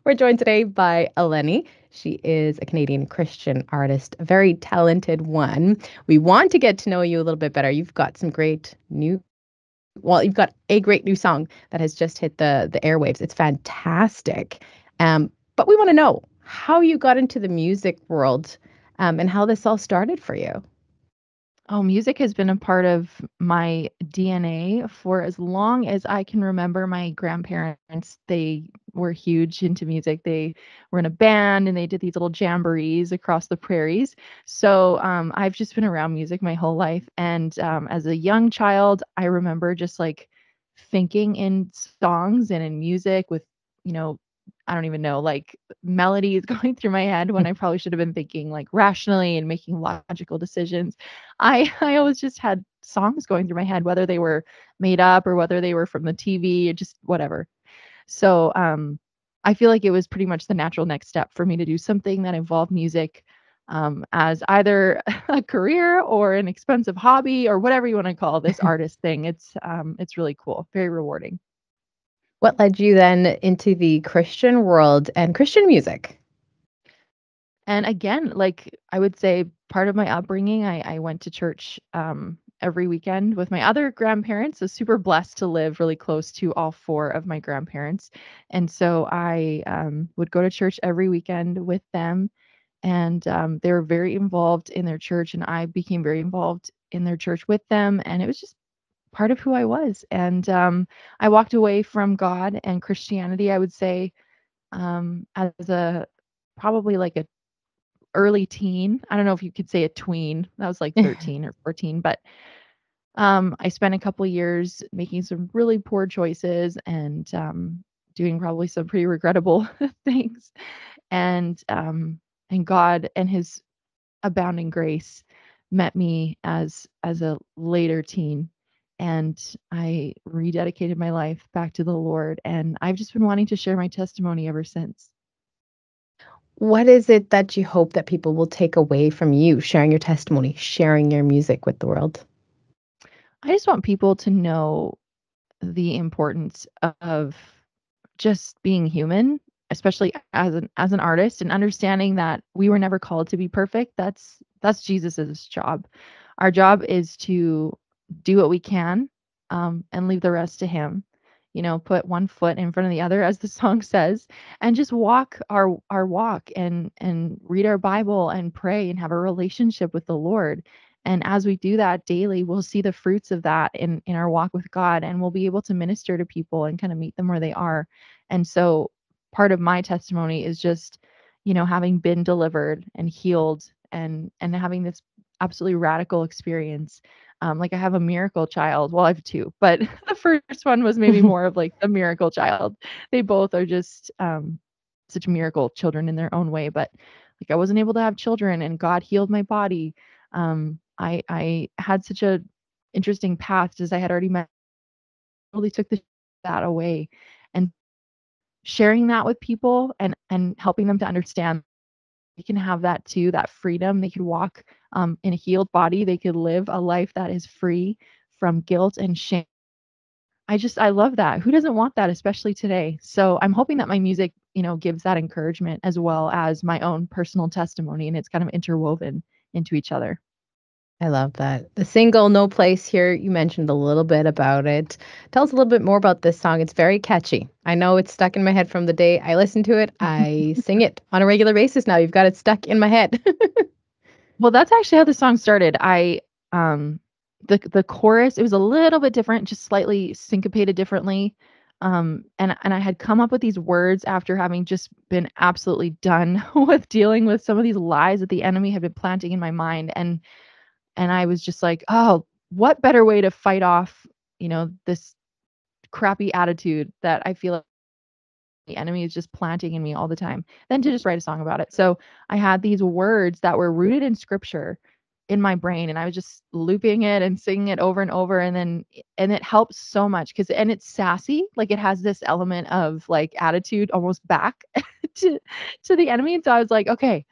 We're joined today by Elenee. She is a Canadian Christian artist, a very talented one. We want to get to know you a little bit better. You've got some great new, well, you've got a great new song that has just hit the airwaves. It's fantastic. But we want to know how you got into the music world, and how this all started for you. Oh, music has been a part of my DNA for as long as I can remember. My grandparents, they were huge into music. They were in a band and they did these little jamborees across the prairies. So I've just been around music my whole life. And as a young child, I remember just like thinking in songs and in music with, you know, I don't even know, like melodies going through my head when I probably should have been thinking like rationally and making logical decisions. I always just had songs going through my head, whether they were made up or whether they were from the TV or just whatever. So, I feel like it was pretty much the natural next step for me to do something that involved music, as either a career or an expensive hobby or whatever you want to call this artist thing. It's really cool, very rewarding. What led you then into the Christian world and Christian music? And again, like I would say part of my upbringing, I went to church every weekend with my other grandparents. So super blessed to live really close to all four of my grandparents. And so I would go to church every weekend with them. And they were very involved in their church. And I became very involved in their church with them. And it was just part of who I was. And I walked away from God and Christianity, I would say, as a probably like a early teen. I don't know if you could say a tween. That was like 13 or 14, but I spent a couple years making some really poor choices and doing probably some pretty regrettable things. And God and His abounding grace met me as a later teen, and I rededicated my life back to the Lord. And I've just been wanting to share my testimony ever since. What is it that you hope that people will take away from you sharing your testimony, sharing your music with the world? I just want people to know the importance of just being human, especially as an artist, and understanding that we were never called to be perfect. That's Jesus's job. Our job is to do what we can, and leave the rest to Him. Put one foot in front of the other, as the song says, and just walk our walk and read our Bible and pray and have a relationship with the Lord. And as we do that daily, we'll see the fruits of that in our walk with God, and we'll be able to minister to people and kind of meet them where they are. And so part of my testimony is just, having been delivered and healed and having this absolutely radical experience. Like I have a miracle child. Well, I have two, but the first one was maybe more of like the miracle child. They both are just such miracle children in their own way. But like I wasn't able to have children, and God healed my body. I had such a interesting path, as I had already met, really took that away. And sharing that with people and helping them to understand they can have that too, that freedom. They could walk in a healed body. They could live a life that is free from guilt and shame. I love that. Who doesn't want that, especially today? So I'm hoping that my music, gives that encouragement as well as my own personal testimony, and it's kind of interwoven into each other. I love that. The single No Place Here, you mentioned a little bit about it. Tell us a little bit more about this song. It's very catchy. I know it's stuck in my head from the day I listened to it. I sing it on a regular basis now. You've got it stuck in my head. Well, that's actually how the song started. The chorus, it was a little bit different, just slightly syncopated differently. And I had come up with these words after having just been absolutely done with dealing with some of these lies that the enemy had been planting in my mind. And I was just like, "Oh, what better way to fight off, this crappy attitude that I feel like the enemy is just planting in me all the time, than to just write a song about it." So I had these words that were rooted in scripture in my brain, and I was just looping it and singing it over and over. And it helps so much and it's sassy. Like it has this element of like attitude almost back to the enemy. And so I was like, okay,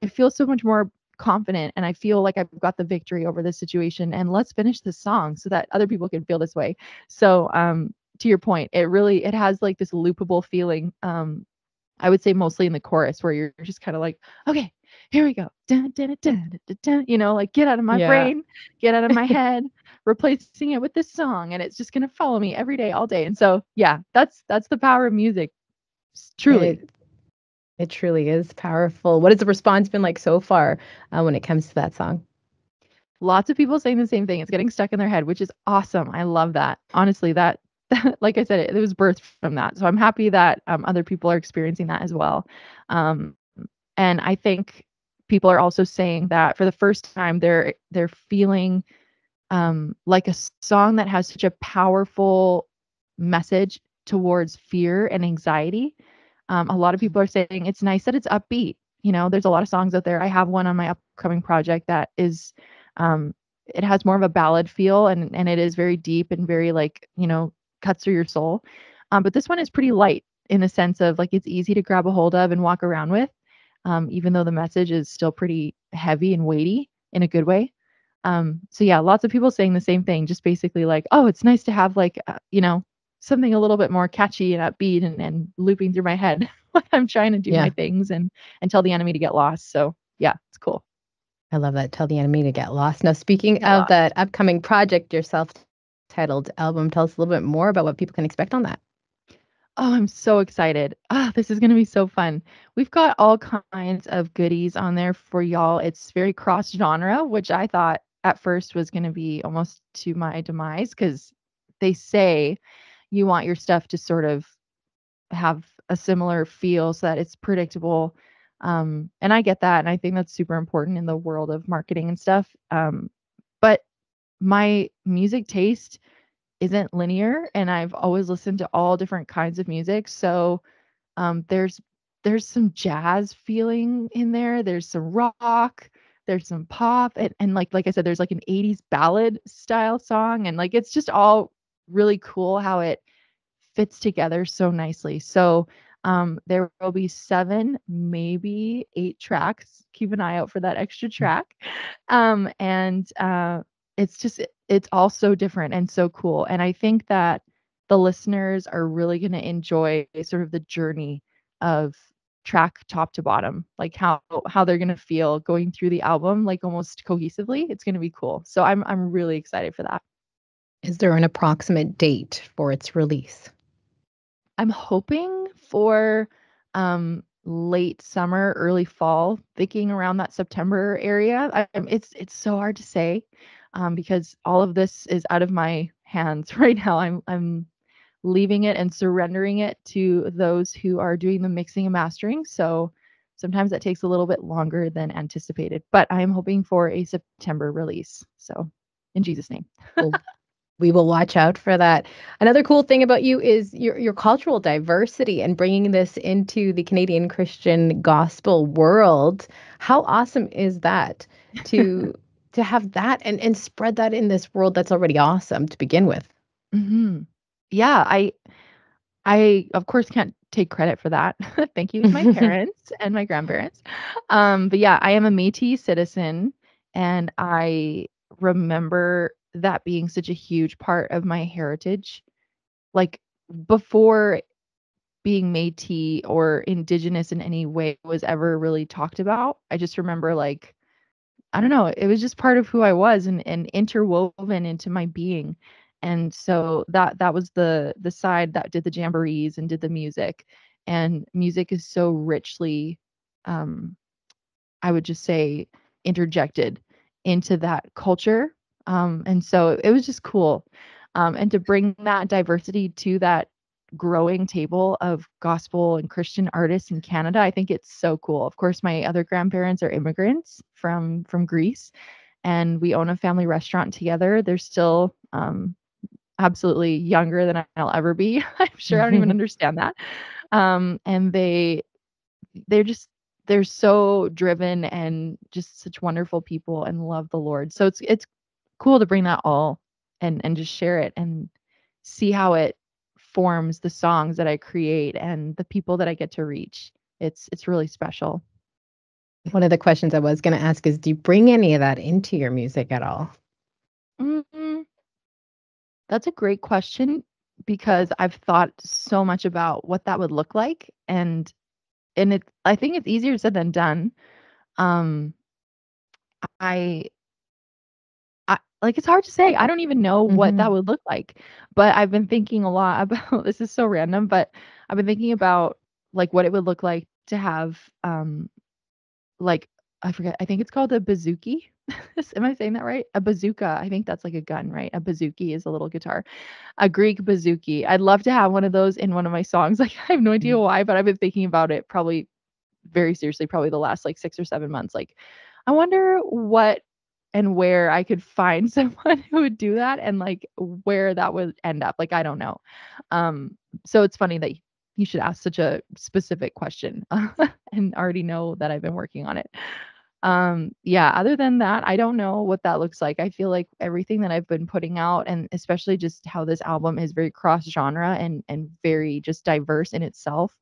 I feel so much more confident, and I feel like I've got the victory over this situation, and let's finish this song so that other people can feel this way. So to your point, it has like this loopable feeling. I would say mostly in the chorus where you're just kind of like, okay, here we go. Dun, dun, dun, dun, dun, dun, like get out of my Yeah. brain, get out of my head, replacing it with this song, and it's just gonna follow me every day, all day. And so, yeah, that's the power of music, truly. It it truly is powerful. What has the response been like so far when it comes to that song? Lots of people saying the same thing. It's getting stuck in their head, which is awesome. I love that. Honestly, that like I said, it was birthed from that. So I'm happy that other people are experiencing that as well. Um, and I think people are also saying that for the first time they're feeling like a song that has such a powerful message towards fear and anxiety. A lot of people are saying it's nice that it's upbeat. There's a lot of songs out there. I have one on my upcoming project that is, um, it has more of a ballad feel, and it is very deep and very like, cuts through your soul. But this one is pretty light in the sense of like it's easy to grab a hold of and walk around with, even though the message is still pretty heavy and weighty in a good way. So yeah, lots of people saying the same thing, just basically like, oh, it's nice to have like, something a little bit more catchy and upbeat and looping through my head when I'm trying to do my Yeah. things and tell the enemy to get lost. So yeah, it's cool. I love that. Tell the enemy to get lost. Now, speaking Get of lost. that upcoming project, your self-titled album, tell us a little bit more about what people can expect on that. Oh, I'm so excited. This is going to be so fun. We've got all kinds of goodies on there for y'all. It's very cross genre, which I thought at first was going to be almost to my demise because they say you want your stuff to sort of have a similar feel so that it's predictable. And I get that. And I think that's super important in the world of marketing and stuff. But my music taste isn't linear and I've always listened to all different kinds of music. So there's some jazz feeling in there. There's some rock, there's some pop, and like I said, there's like an 80s ballad style song. And like it's just all really cool how it fits together so nicely. So there will be 7, maybe 8 tracks. Keep an eye out for that extra track. And it's all so different and so cool. And I think that the listeners are really going to enjoy sort of the journey of track top to bottom, like how they're going to feel going through the album, like almost cohesively. It's going to be cool. So I'm really excited for that. Is there an approximate date for its release? I'm hoping for late summer, early fall, thinking around that September area. It's so hard to say because all of this is out of my hands right now. I'm leaving it and surrendering it to those who are doing the mixing and mastering. So sometimes that takes a little bit longer than anticipated, but I am hoping for a September release. So in Jesus' name. Well, we will watch out for that. Another cool thing about you is your cultural diversity and bringing this into the Canadian Christian gospel world. How awesome is that to to have that and spread that in this world that's already awesome to begin with? hmm Yeah, I of course can't take credit for that. Thank you to my parents and my grandparents. But yeah, I am a Métis citizen and I remember that being such a huge part of my heritage. Like before being Métis or indigenous in any way was ever really talked about. I just remember like I don't know, it was just part of who I was and interwoven into my being. And so that was the side that did the jamborees and did the music. And music is so richly um I would just say interjected into that culture. And so it was just cool. And to bring that diversity to that growing table of gospel and Christian artists in Canada, I think it's so cool. Of course, my other grandparents are immigrants from Greece, and we own a family restaurant together. They're still absolutely younger than I'll ever be. I'm sure I don't even understand that. And they're just they're so driven and just such wonderful people and love the Lord. So it's cool to bring that all and just share it and see how it forms the songs that I create and the people that I get to reach. It's really special. One of the questions I was going to ask is, do you bring any of that into your music at all? mm That's a great question because I've thought so much about what that would look like. And and I think it's easier said than done. Um, I like, it's hard to say. I don't even know what that Mhm. would look like, but I've been thinking a lot about this is so random, but I've been thinking about, like, what it would look like to have, like, I forget, I think it's called a bazooki. Am I saying that right? A bazooka, I think that's like a gun, right? A bazooki is a little guitar. A Greek bazooki. I'd love to have one of those in one of my songs. Like, I have no idea why, but I've been thinking about it probably very seriously, probably the last, like, 6 or 7 months. Like, I wonder what and where I could find someone who would do that and, like, where that would end up. Like, I don't know. Um, so it's funny that you should ask such a specific question, and already know that I've been working on it. Yeah, other than that, I don't know what that looks like. I feel like everything that I've been putting out, and especially just how this album is very cross genre and very just diverse in itself,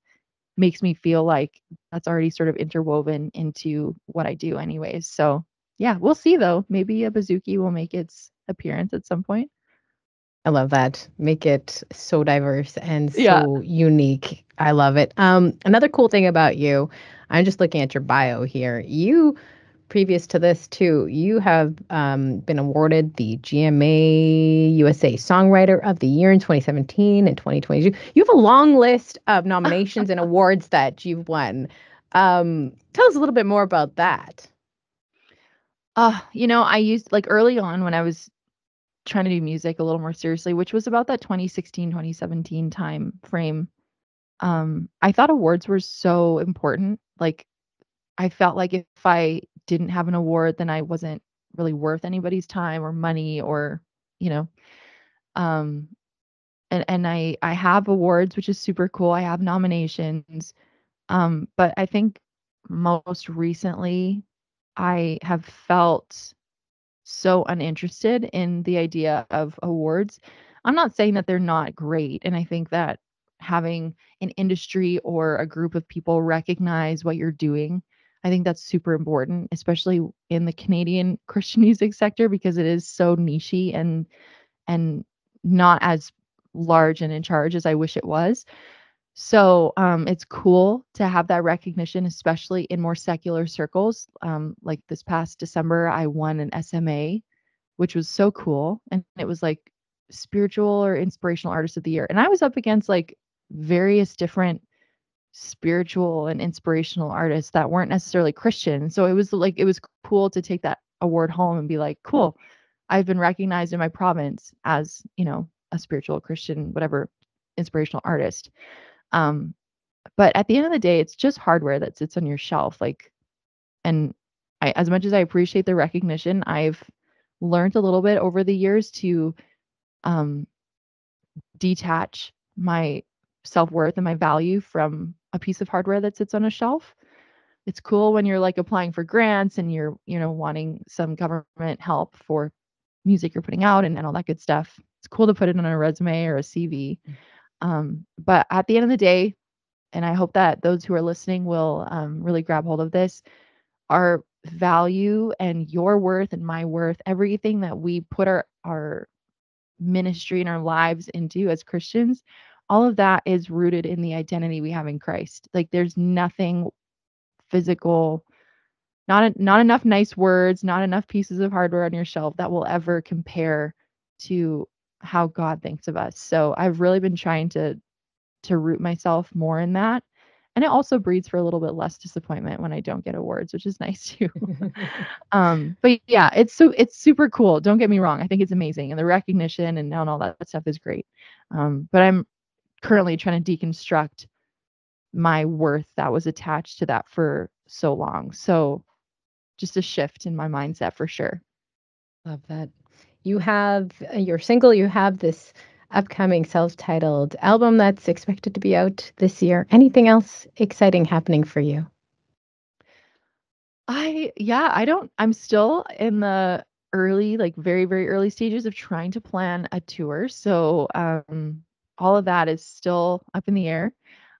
makes me feel like that's already sort of interwoven into what I do anyways. So, yeah, we'll see though. Maybe a bazooki will make its appearance at some point. I love that. Make it so diverse and Yeah. so unique. I love it. Another cool thing about you, I'm just looking at your bio here. You, previous to this too, you have been awarded the GMA USA Songwriter of the Year in 2017 and 2022. You have a long list of nominations and awards that you've won. Tell us a little bit more about that. I used like early on when I was trying to do music a little more seriously, which was about that 2016, 2017 time frame. I thought awards were so important. Like, I felt like if I didn't have an award, then I wasn't really worth anybody's time or money or, you know, um, and I have awards, which is super cool. I have nominations. But I think most recently I have felt so uninterested in the idea of awards. I'm not saying that they're not great, and I think that having an industry or a group of people recognize what you're doing, I think that's super important, especially in the Canadian Christian music sector because it is so nichey and not as large and in charge as I wish it was. So, it's cool to have that recognition, especially in more secular circles. Like this past December, I won an SMA, which was so cool. And it was like spiritual or inspirational artist of the year. And I was up against like various different spiritual and inspirational artists that weren't necessarily Christian. So it was cool to take that award home and be like, cool, I've been recognized in my province as, a spiritual Christian, whatever, inspirational artist. Um, but at the end of the day, it's just hardware that sits on your shelf. Like, and as much as I appreciate the recognition, I've learned a little bit over the years to um, detach my self worth and my value from a piece of hardware that sits on a shelf. It's cool when you're like applying for grants and you're, wanting some government help for music you're putting out and all that good stuff. It's cool to put it on a resume or a CV. But at the end of the day, and I hope that those who are listening will really grab hold of this. Our value and your worth and my worth, everything that we put our ministry and our lives into as Christians, all of that is rooted in the identity we have in Christ. Like there's nothing physical, not enough nice words, not enough pieces of hardware on your shelf that will ever compare to how God thinks of us. So I've really been trying to root myself more in that. And it also breeds for a little bit less disappointment when I don't get awards, which is nice too. But yeah, it's super cool. Don't get me wrong. I think it's amazing. And the recognition and all that stuff is great. But I'm currently trying to deconstruct my worth that was attached to that for so long. So just a shift in my mindset for sure. Love that. You have your single, you have this upcoming self-titled album that's expected to be out this year. Anything else exciting happening for you? I'm still in the early, like very, very early stages of trying to plan a tour. So, all of that is still up in the air.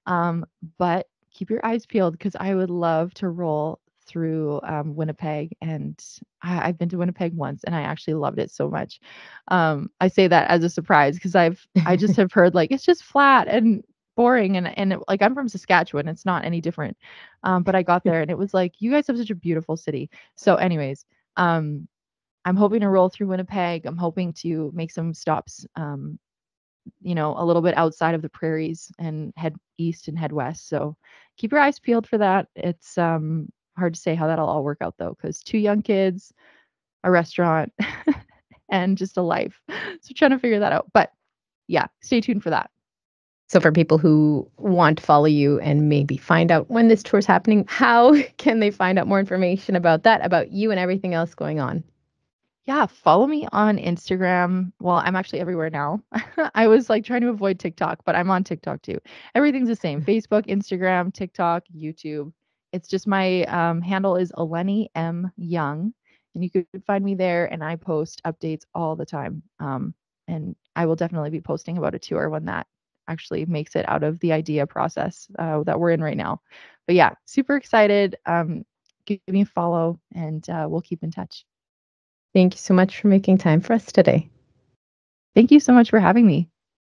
But keep your eyes peeled because I would love to roll through Winnipeg. And I've been to Winnipeg once and I actually loved it so much. I say that as a surprise because I just have heard like it's just flat and boring. And like, I'm from Saskatchewan. It's not any different. But I got there and it was like, you guys have such a beautiful city. So anyways, I'm hoping to roll through Winnipeg. I'm hoping to make some stops, a little bit outside of the prairies and head east and head west. So keep your eyes peeled for that. It's hard to say how that'll all work out though, because 2 young kids, a restaurant, and just a life. So trying to figure that out. But yeah, stay tuned for that. So for people who want to follow you and maybe find out when this tour is happening, how can they find out more information about that, about you and everything else going on? Yeah, follow me on Instagram. Well, I'm actually everywhere now. I was like trying to avoid TikTok, but I'm on TikTok too. Everything's the same: Facebook, Instagram, TikTok, YouTube. It's just my handle is Elenee M Young, and you could find me there. And I post updates all the time. And I will definitely be posting about a tour when that actually makes it out of the idea process that we're in right now. But yeah, super excited. Give me a follow, and we'll keep in touch. Thank you so much for making time for us today. Thank you so much for having me.